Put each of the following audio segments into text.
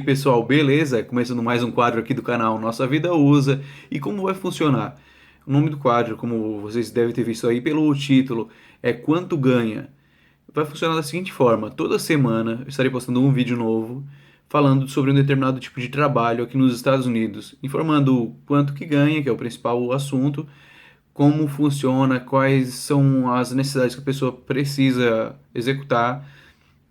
pessoal, beleza? Começando mais um quadro aqui do canal Nossa Vida Usa. E como vai funcionar? O nome do quadro, como vocês devem ter visto aí pelo título, é Quanto Ganha. Vai funcionar da seguinte forma: toda semana eu estarei postando um vídeo novo falando sobre um determinado tipo de trabalho aqui nos Estados Unidos, informando quanto que ganha, que é o principal assunto, como funciona, quais são as necessidades que a pessoa precisa executar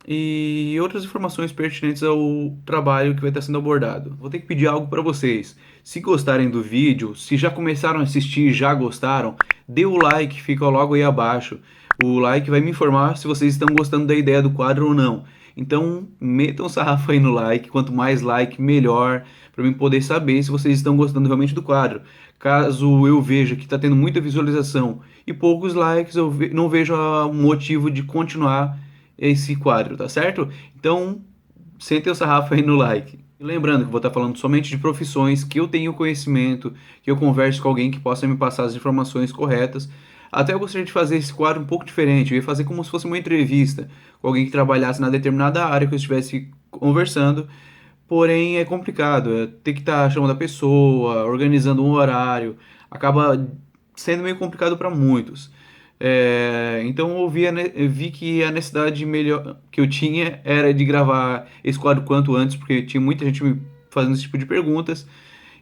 e outras informações pertinentes ao trabalho que vai estar sendo abordado. Vou ter que pedir algo para vocês. Se gostarem do vídeo, se já começaram a assistir, já gostaram, dê o like, fica logo aí abaixo. O like vai me informar se vocês estão gostando da ideia do quadro ou não. Então, metam sarrafo aí no like, quanto mais like, melhor, para mim poder saber se vocês estão gostando realmente do quadro. Caso eu veja que está tendo muita visualização e poucos likes, eu não vejo motivo de continuar esse quadro, tá certo? Então, sentem o sarrafo aí no like. E lembrando que eu vou estar falando somente de profissões que eu tenho conhecimento, que eu converso com alguém que possa me passar as informações corretas. Até eu gostaria de fazer esse quadro um pouco diferente. Eu ia fazer como se fosse uma entrevista com alguém que trabalhasse na determinada área que eu estivesse conversando. Porém, é complicado. É ter que estar chamando a pessoa, organizando um horário. Acaba sendo meio complicado para muitos. Então eu vi que a necessidade melhor que eu tinha era de gravar esse quadro quanto antes, porque tinha muita gente me fazendo esse tipo de perguntas.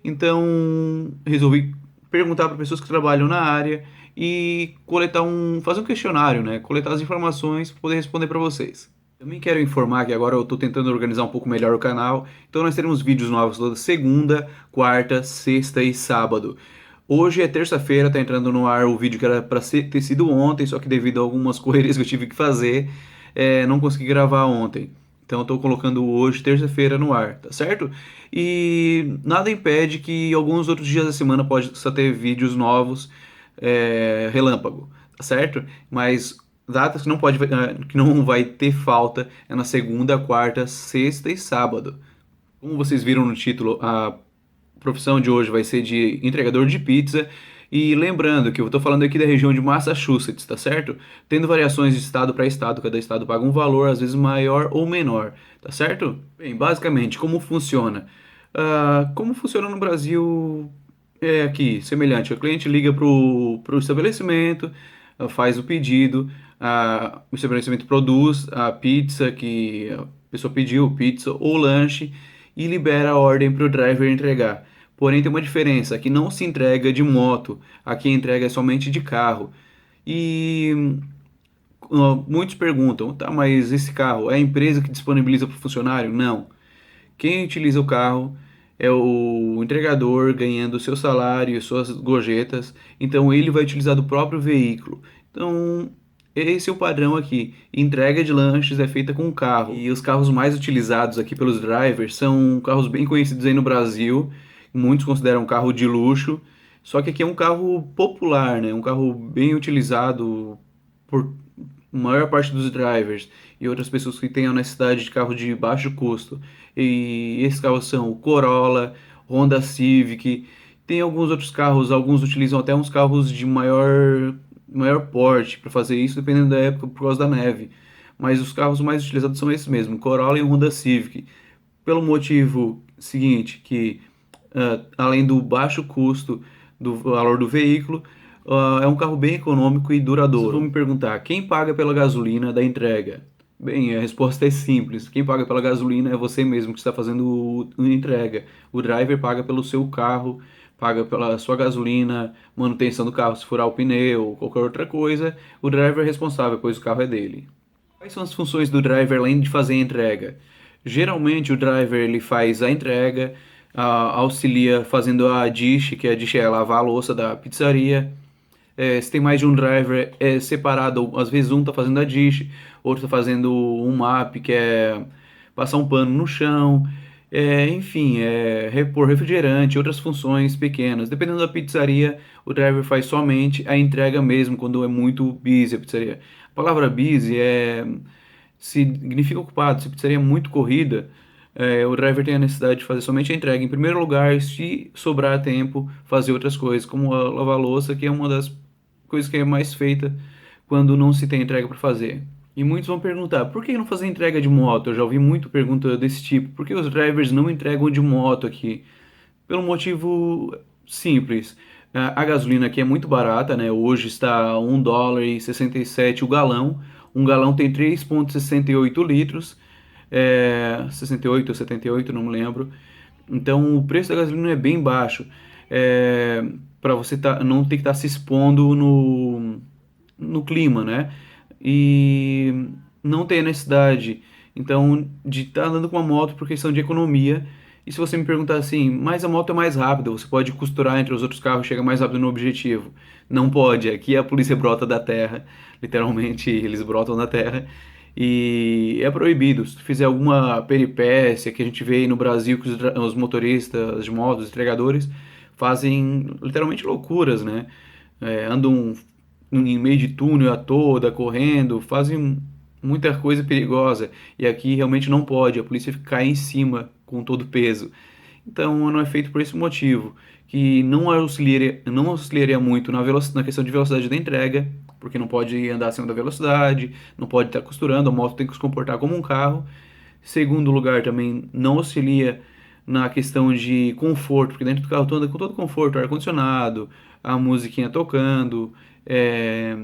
Então resolvi perguntar para pessoas que trabalham na área e fazer um questionário, né? Coletar as informações para poder responder para vocês. Também quero informar que agora eu estou tentando organizar um pouco melhor o canal, então nós teremos vídeos novos toda segunda, quarta, sexta e sábado. Hoje é terça-feira, tá entrando no ar o vídeo que era para ter sido ontem, só que devido a algumas correrias que eu tive que fazer, não consegui gravar ontem. Então eu tô colocando hoje, terça-feira, no ar, tá certo? E nada impede que alguns outros dias da semana possa ter vídeos novos, relâmpago, tá certo? Mas datas que que não vai ter falta é na segunda, quarta, sexta e sábado. Como vocês viram no título, a profissão de hoje vai ser de entregador de pizza. E lembrando que eu estou falando aqui da região de Massachusetts, tá certo? Tendo variações de estado para estado, cada estado paga um valor, às vezes maior ou menor, tá certo? Bem, basicamente, como funciona? Como funciona no Brasil é aqui, semelhante. O cliente liga para o estabelecimento, faz o pedido, o estabelecimento produz a pizza que a pessoa pediu, pizza ou lanche, e libera a ordem para o driver entregar. Porém, tem uma diferença: aqui não se entrega de moto, aqui a entrega é somente de carro. E muitos perguntam, tá, mas esse carro é a empresa que disponibiliza para o funcionário? Não. Quem utiliza o carro é o entregador ganhando seu salário e suas gorjetas, então ele vai utilizar do próprio veículo. Então, esse é o padrão aqui. Entrega de lanches é feita com carro. E os carros mais utilizados aqui pelos drivers são carros bem conhecidos aí no Brasil. Muitos consideram um carro de luxo. Só que aqui é um carro popular, né? Um carro bem utilizado por maior parte dos drivers e outras pessoas que tenham necessidade de carro de baixo custo. E esses carros são o Corolla, Honda Civic, tem alguns outros carros, alguns utilizam até uns carros de maior porte para fazer isso, dependendo da época por causa da neve. Mas os carros mais utilizados são esses mesmo, Corolla e Honda Civic. Pelo motivo seguinte, que além do baixo custo do valor do veículo, é um carro bem econômico e duradouro. Vocês vão me perguntar, quem paga pela gasolina da entrega? Bem, a resposta é simples. Quem paga pela gasolina é você mesmo que está fazendo a entrega. O driver paga pelo seu carro, paga pela sua gasolina, manutenção do carro, se furar o pneu, qualquer outra coisa. O driver é responsável, pois o carro é dele. Quais são as funções do driver além de fazer a entrega? Geralmente o driver ele faz a entrega, auxilia fazendo a dish, que a dish é lavar a louça da pizzaria. Se tem mais de um driver, é separado. Às vezes um está fazendo a dish, outro está fazendo um map, que é passar um pano no chão. Enfim, repor refrigerante, outras funções pequenas. Dependendo da pizzaria, o driver faz somente a entrega mesmo, quando é muito busy a pizzaria. A palavra busy significa ocupado. Se a pizzaria é muito corrida, o driver tem a necessidade de fazer somente a entrega. Em primeiro lugar, se sobrar tempo, fazer outras coisas, como lavar a louça, que é uma das coisas que é mais feita quando não se tem entrega para fazer. E muitos vão perguntar, por que não fazer entrega de moto? Eu já ouvi muito pergunta desse tipo. Por que os drivers não entregam de moto aqui? Pelo motivo simples. A gasolina aqui é muito barata, né? Hoje está US$ 1,67 o galão. Um galão tem 3,68 litros. 68 ou 78, não me lembro. Então o preço da gasolina é bem baixo. Para você não ter que estar se expondo no clima, né? E não tem a necessidade, então, de estar andando com uma moto por questão de economia. E se você me perguntar assim, mas a moto é mais rápida, você pode costurar entre os outros carros e chegar mais rápido no objetivo. Não pode, aqui a polícia brota da terra, literalmente eles brotam da terra. E é proibido. Se tu fizer alguma peripécia que a gente vê aí no Brasil, que os motoristas de motos, os entregadores, fazem literalmente loucuras, né? Andam em meio de túnel a toda, correndo, fazem muita coisa perigosa. E aqui realmente não pode, a polícia cai em cima com todo o peso. Então não é feito por esse motivo, que não auxiliaria muito na questão de velocidade da entrega, porque não pode andar acima da velocidade, não pode estar costurando, a moto tem que se comportar como um carro. Segundo lugar, também não auxilia na questão de conforto, porque dentro do carro tu anda com todo conforto, ar-condicionado, a musiquinha tocando, é,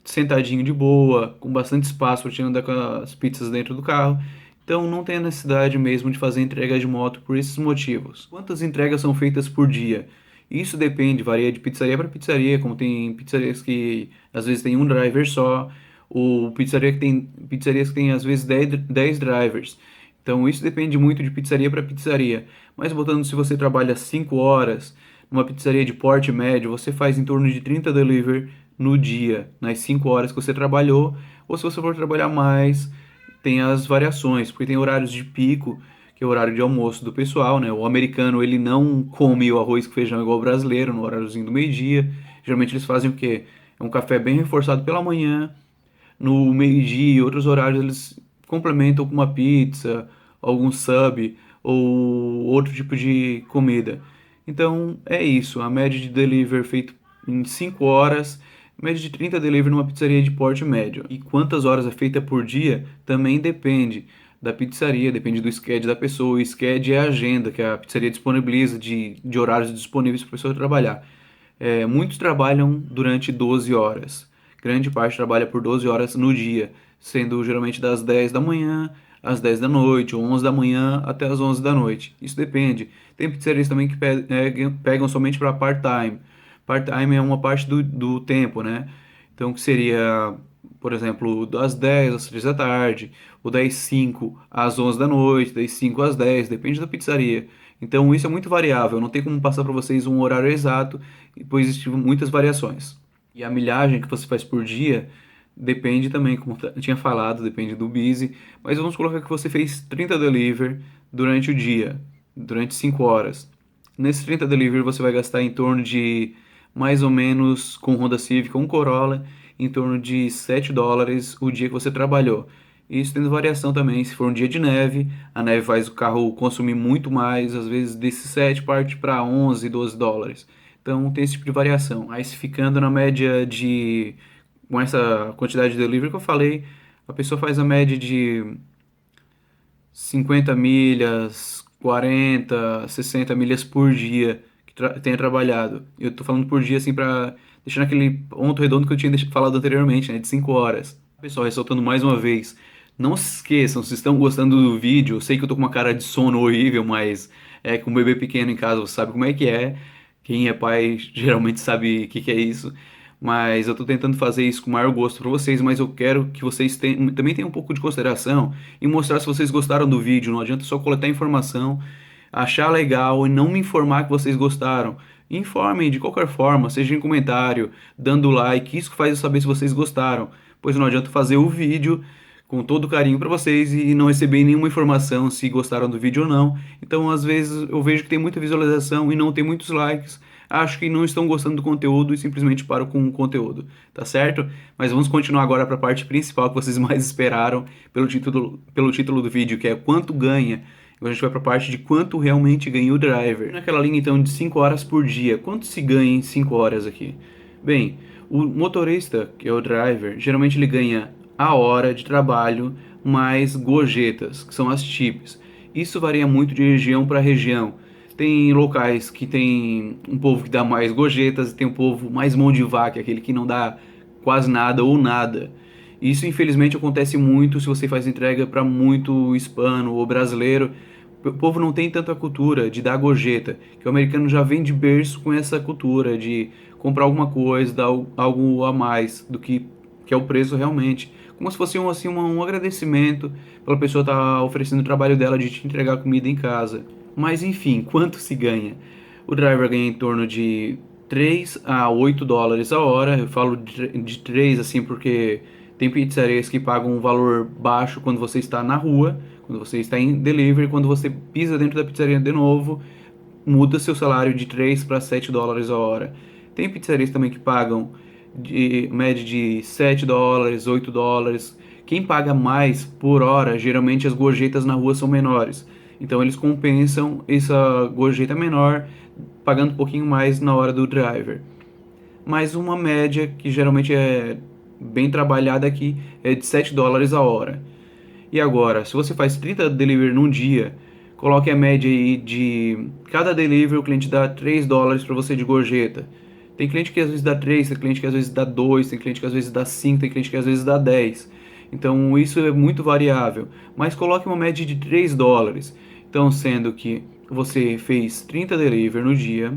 sentadinho de boa, com bastante espaço para te andar com as pizzas dentro do carro. Então não tem a necessidade mesmo de fazer entrega de moto por esses motivos. Quantas entregas são feitas por dia? Isso depende, varia de pizzaria para pizzaria, como tem pizzarias que às vezes tem um driver só, ou pizzarias que tem às vezes 10 drivers. Então isso depende muito de pizzaria para pizzaria. Mas botando se você trabalha 5 horas numa pizzaria de porte médio, você faz em torno de 30 delivery no dia, nas 5 horas que você trabalhou, ou se você for trabalhar mais, tem as variações, porque tem horários de pico, que é o horário de almoço do pessoal, né? O americano, ele não come o arroz com feijão igual o brasileiro, no horáriozinho do meio-dia. Geralmente eles fazem o quê? É um café bem reforçado pela manhã, no meio-dia e outros horários eles complementam com uma pizza, algum sub ou outro tipo de comida. Então é isso, a média de delivery feito em 5 horas, média de 30 delivery numa pizzaria de porte médio. E quantas horas é feita por dia também depende da pizzaria, depende do schedule da pessoa. O schedule é a agenda que a pizzaria disponibiliza de horários disponíveis para a pessoa trabalhar. Muitos trabalham durante 12 horas. Grande parte trabalha por 12 horas no dia, sendo geralmente das 10 da manhã às 10 da noite, ou 11 da manhã até as 11 da noite. Isso depende. Tem pizzarias também que pegam somente para part-time. Part-time é uma parte do tempo, né? Então, que seria, por exemplo, das 10 às 3 da tarde, ou das 5 às 11 da noite, das 5 às 10, depende da pizzaria. Então, isso é muito variável, não tem como passar para vocês um horário exato, pois existem muitas variações. E a milhagem que você faz por dia depende também, como eu tinha falado, depende do busy, mas vamos colocar que você fez 30 delivery durante o dia, durante 5 horas. Nesses 30 delivery você vai gastar em torno de, mais ou menos, com Honda Civic, um Corolla, em torno de US$ 7 o dia que você trabalhou. Isso tendo variação também, se for um dia de neve, a neve faz o carro consumir muito mais, às vezes desses 7 parte para US$ 11, US$ 12. Então tem esse tipo de variação. Aí se ficando na média de, com essa quantidade de delivery que eu falei, a pessoa faz a média de 50 milhas, 40, 60 milhas por dia que tenha trabalhado. Eu tô falando por dia assim para deixar naquele ponto redondo que eu tinha falado anteriormente, né, de 5 horas. Pessoal, ressaltando mais uma vez, não se esqueçam, se estão gostando do vídeo, eu sei que eu tô com uma cara de sono horrível, mas com um bebê pequeno em casa, você sabe como é que é. Quem é pai geralmente sabe o que que é isso. Mas eu tô tentando fazer isso com o maior gosto para vocês, mas eu quero que vocês também tenham um pouco de consideração e mostrar se vocês gostaram do vídeo. Não adianta só coletar informação, achar legal e não me informar que vocês gostaram. Informem de qualquer forma, seja em comentário, dando like, isso faz eu saber se vocês gostaram. Pois não adianta fazer o vídeo com todo carinho para vocês e não receber nenhuma informação se gostaram do vídeo ou não. Então, às vezes, eu vejo que tem muita visualização e não tem muitos likes. Acho que não estão gostando do conteúdo e simplesmente param com o conteúdo, tá certo? Mas vamos continuar agora para a parte principal que vocês mais esperaram pelo título do vídeo, que é quanto ganha. Agora a gente vai para a parte de quanto realmente ganha o driver. Naquela linha então de 5 horas por dia, quanto se ganha em 5 horas aqui? Bem, o motorista, que é o driver, geralmente ele ganha a hora de trabalho mais gorjetas, que são as tips. Isso varia muito de região para região. Tem locais que tem um povo que dá mais gorjetas e tem um povo mais mão de vaca, aquele que não dá quase nada ou nada. Isso infelizmente acontece muito se você faz entrega para muito hispano ou brasileiro. O povo não tem tanta cultura de dar gorjeta, que o americano já vem de berço com essa cultura de comprar alguma coisa, dar algo a mais do que é o preço realmente. Como se fosse um agradecimento pela pessoa estar oferecendo o trabalho dela de te entregar comida em casa. Mas enfim, quanto se ganha? O driver ganha em torno de 3 a 8 dólares a hora. Eu falo de 3 assim porque tem pizzarias que pagam um valor baixo quando você está na rua, quando você está em delivery, quando você pisa dentro da pizzaria de novo, muda seu salário de 3 para 7 dólares a hora. Tem pizzarias também que pagam de média de 7 dólares, 8 dólares. Quem paga mais por hora, geralmente as gorjetas na rua são menores. Então eles compensam essa gorjeta menor, pagando um pouquinho mais na hora do driver. Mas uma média que geralmente é bem trabalhada aqui é de 7 dólares a hora. E agora, se você faz 30 delivery num dia, coloque a média aí de cada delivery o cliente dá 3 dólares para você de gorjeta. Tem cliente que às vezes dá 3, tem cliente que às vezes dá 2, tem cliente que às vezes dá 5, tem cliente que às vezes dá 10. Então isso é muito variável. Mas coloque uma média de 3 dólares. Então, sendo que você fez 30 delivery no dia,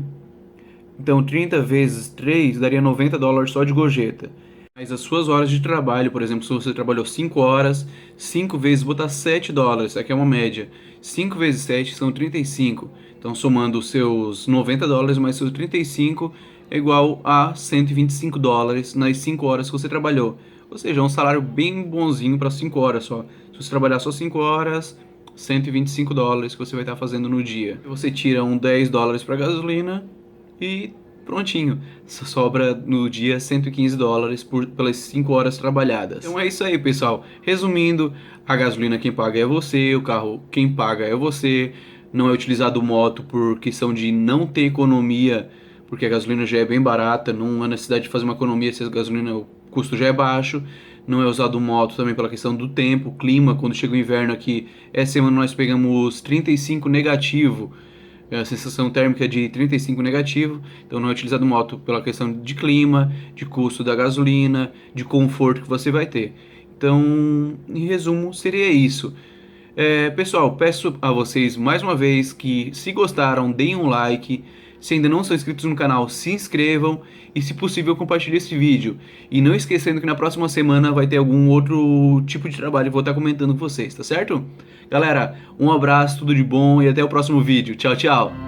então 30 vezes 3 daria 90 dólares só de gorjeta. Mas as suas horas de trabalho, por exemplo, se você trabalhou 5 horas, 5 vezes botar 7 dólares, aqui é uma média. 5 vezes 7 são 35. Então, somando os seus 90 dólares mais seus 35 é igual a 125 dólares nas 5 horas que você trabalhou. Ou seja, é um salário bem bonzinho para 5 horas só. Se você trabalhar só 5 horas, 125 dólares que você vai estar fazendo no dia. Você tira um 10 dólares para gasolina e prontinho. Só sobra no dia 115 dólares pelas 5 horas trabalhadas. Então é isso aí, pessoal. Resumindo, a gasolina quem paga é você, o carro quem paga é você. Não é utilizado moto por questão de não ter economia, porque a gasolina já é bem barata, não há necessidade de fazer uma economia se a gasolina, o custo já é baixo. Não é usado moto também pela questão do tempo, clima. Quando chega o inverno aqui, essa semana nós pegamos 35 negativo, a sensação térmica de 35 negativo, então não é utilizado moto pela questão de clima, de custo da gasolina, de conforto que você vai ter. Então, em resumo, seria isso. Pessoal, peço a vocês mais uma vez que, se gostaram, deem um like. Se ainda não são inscritos no canal, se inscrevam e, se possível, compartilhe esse vídeo. E não esquecendo que na próxima semana vai ter algum outro tipo de trabalho que eu vou estar comentando com vocês, tá certo? Galera, um abraço, tudo de bom e até o próximo vídeo. Tchau, tchau!